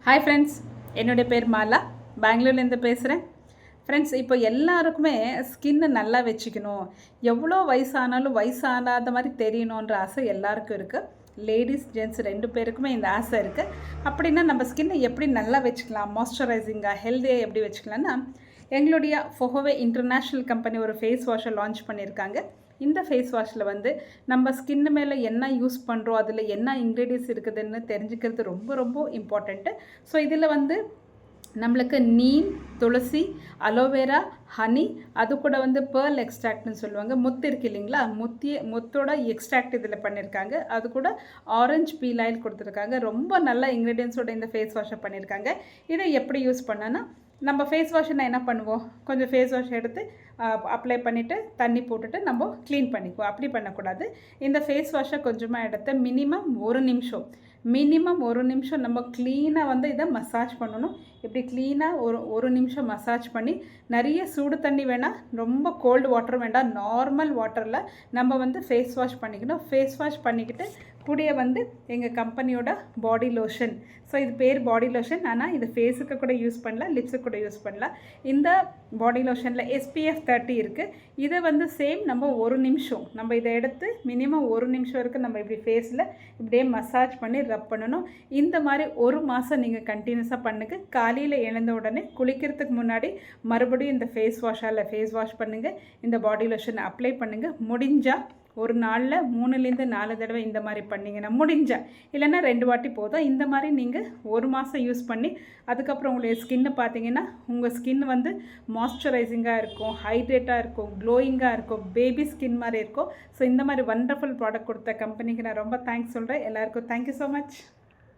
Hi friends, என்னுடைய பேர் மாலா, பெங்களூர்லேருந்து பேசுகிறேன். ஃப்ரெண்ட்ஸ், இப்போ எல்லாருக்குமே ஸ்கின்னை நல்லா வச்சுக்கணும், எவ்வளோ வயசானாலும் வயசானாத மாதிரி தெரியணுன்ற ஆசை எல்லாருக்கும் இருக்குது. லேடிஸ் ஜென்ட்ஸ் 2 பேருக்குமே இந்த ஆசை இருக்குது. அப்படின்னா நம்ம ஸ்கின்னை எப்படி நல்லா வச்சுக்கலாம், மாய்ஸ்சரைசிங்காக ஹெல்த்தியாக எப்படி வச்சுக்கலாம்னா, எங்களுடைய ஃபோஹோவே இன்டர்நேஷ்னல் கம்பெனி ஒரு ஃபேஸ் வாஷை லான்ச் பண்ணியிருக்காங்க. இந்த ஃபேஸ் வாஷில் வந்து நம்ம ஸ்கின்னு மேலே என்ன யூஸ் பண்ணுறோம், அதில் என்ன இன்க்ரீடியன்ஸ் இருக்குதுன்னு தெரிஞ்சுக்கிறது ரொம்ப ரொம்ப இம்பார்ட்டண்ட்டு. ஸோ இதில் வந்து நம்மளுக்கு நீம், துளசி, அலோவேரா, ஹனி, அது கூட வந்து பேர்ல் எக்ஸ்ட்ராக்ட்னு சொல்லுவாங்க. முத்து இருக்குது இல்லைங்களா, முத்தோட எக்ஸ்ட்ராக்ட் இதில் பண்ணியிருக்காங்க. அது கூட ஆரஞ்சு பீல் ஆயில் கொடுத்துருக்காங்க. ரொம்ப நல்ல இன்க்ரீடியன்ஸோட இந்த ஃபேஸ் வாஷை பண்ணியிருக்காங்க. இதை எப்படி யூஸ் பண்ணனா, நம்ம ஃபேஸ் வாஷை நான் என்ன பண்ணுவோம், கொஞ்சம் ஃபேஸ் வாஷ் எடுத்து அப்ளை பண்ணிவிட்டு தண்ணி போட்டுட்டு நம்ம க்ளீன் பண்ணிக்குவோம். அப்படி பண்ணக்கூடாது. இந்த ஃபேஸ் வாஷை கொஞ்சமாக எடுத்து மினிமம் 1 நிமிஷம் நம்ம க்ளீனாக வந்து இதை மசாஜ் பண்ணணும். இப்படி க்ளீனாக ஒரு நிமிஷம் மசாஜ் பண்ணி, நிறைய சூடு தண்ணி வேணாம், ரொம்ப கோல்டு வாட்டர் வேண்டாம், நார்மல் வாட்டரில் நம்ம வந்து ஃபேஸ் வாஷ் பண்ணிக்கணும். ஃபேஸ் வாஷ் பண்ணிக்கிட்டு கூடிய வந்து எங்கள் கம்பெனியோட பாடி லோஷன், ஸோ இது பேர் பாடி லோஷன், ஆனால் இது ஃபேஸுக்கு கூட யூஸ் பண்ணலாம், லிப்ஸுக்கு கூட யூஸ் பண்ணலாம். இந்த பாடி லோஷனில் SPF 30 இருக்குது. இதை வந்து சேம் நம்ம 1 நிமிஷம் நம்ம இதை எடுத்து மினிமம் 1 நிமிஷம் வரைக்கும் நம்ம இப்படி ஃபேஸில் இப்படியே மசாஜ் பண்ணி ரப் பண்ணணும். இந்த மாதிரி 1 மாதம் நீங்கள் கண்டினியூஸாக பண்ணுங்க. காலையில் எழுந்த உடனே குளிக்கிறதுக்கு முன்னாடி மறுபடியும் இந்த ஃபேஸ் வாஷ் பண்ணுங்கள். இந்த பாடி லோஷனை அப்ளை பண்ணுங்கள். முடிஞ்சால் ஒரு நாளில் 3லேருந்து 4 தடவை இந்த மாதிரி பண்ணிங்கன்னா முடிஞ்சால், இல்லைன்னா 2 வாட்டி போதும். இந்த மாதிரி நீங்கள் 1 மாதம் யூஸ் பண்ணி அதுக்கப்புறம் உங்களுடைய ஸ்கின்னை பார்த்தீங்கன்னா உங்கள் ஸ்கின் வந்து மாய்ஸ்சரைசிங்காக இருக்கும், ஹைட்ரேட்டாக இருக்கும், க்ளோயிங்காக இருக்கும், பேபி ஸ்கின் மாதிரி இருக்கும். ஸோ இந்த மாதிரி வண்டர்ஃபுல் ப்ராடக்ட் கொடுத்த கம்பெனிக்கு நான் ரொம்ப தேங்க்ஸ் சொல்கிறேன். எல்லாருக்கும் தேங்க்யூ ஸோ மச்.